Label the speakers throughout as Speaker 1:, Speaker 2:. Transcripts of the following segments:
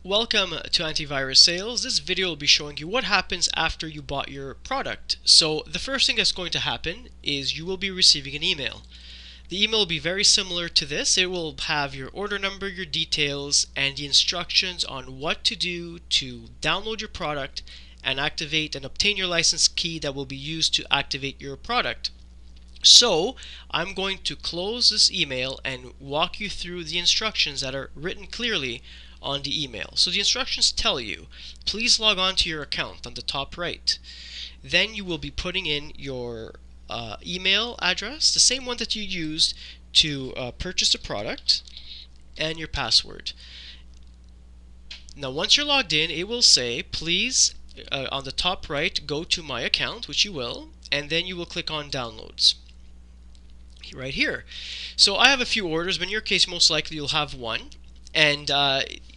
Speaker 1: Welcome to AntiVirus Sales. This video will be showing you what happens after you bought your product. So the first thing that's going to happen is you will be receiving an email. The email will be very similar to this. It will have your order number, your details, and the instructions on what to do to download your product and activate and obtain your license key that will be used to activate your product. So I'm going to close this email and walk you through the instructions that are written clearly on the email. So the instructions tell you, please log on to your account on the top right. Then you will be putting in your email address, the same one that you used to purchase the product, and your password. Now once you're logged in, it will say, please, on the top right, go to my account, which you will, and then you will click on downloads. Right here. So I have a few orders, but in your case most likely you'll have one, and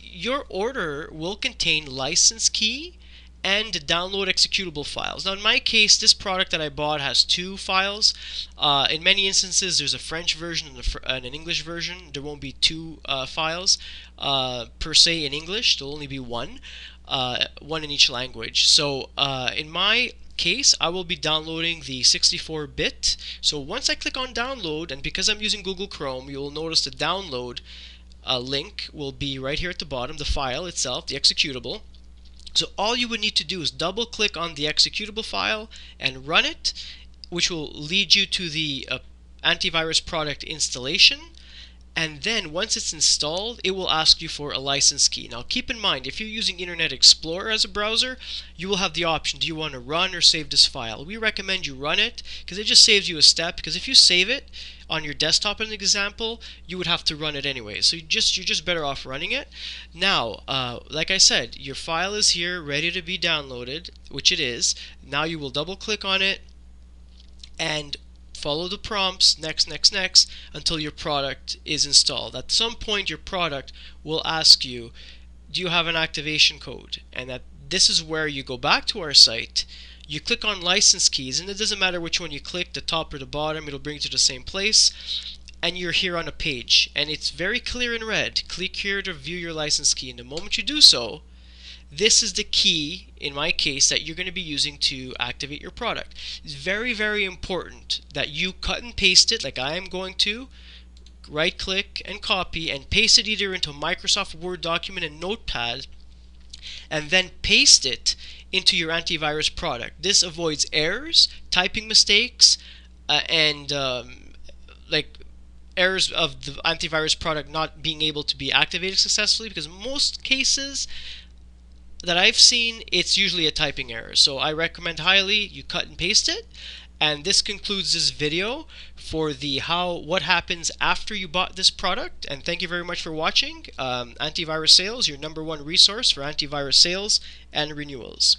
Speaker 1: your order will contain license key and download executable files. Now in my case, this product that I bought has two files. In many instances there's a French version and an English version. There won't be two files per se in English. There'll only be one in each language. So in my case, I will be downloading the 64-bit. So once I click on download, and because I'm using Google Chrome, you'll notice the download link will be right here at the bottom, the file itself, the executable. So all you would need to do is double click on the executable file and run it, which will lead you to the antivirus product installation. And then once it's installed, it will ask you for a license key. Now keep in mind, if you're using Internet Explorer as a browser, you will have the option, do you want to run or save this file? We recommend you run it because it just saves you a step, because if you save it on your desktop as an example, you would have to run it anyway. So you're just better off running it. Now, like I said, your file is here ready to be downloaded, which it is. Now you will double click on it and follow the prompts, next, until your product is installed. At some point your product will ask you, do you have an activation code? And this is where you go back to our site, you click on license keys, and it doesn't matter which one you click, the top or the bottom, it'll bring you to the same place, and you're here on a page, and it's very clear in red, click here to view your license key. And the moment you do so, this is the key, in my case, that you're going to be using to activate your product. It's very, very important that you cut and paste it, like I am going to. Right click and copy and paste it either into a Microsoft Word document and Notepad, and then paste it into your antivirus product. This avoids errors, typing mistakes, and like errors of the antivirus product not being able to be activated successfully, because most cases that I've seen, it's usually a typing error. So I recommend highly you cut and paste it. And this concludes this video for the what happens after you bought this product. And thank you very much for watching. AntiVirus Sales, your #1 resource for antivirus sales and renewals.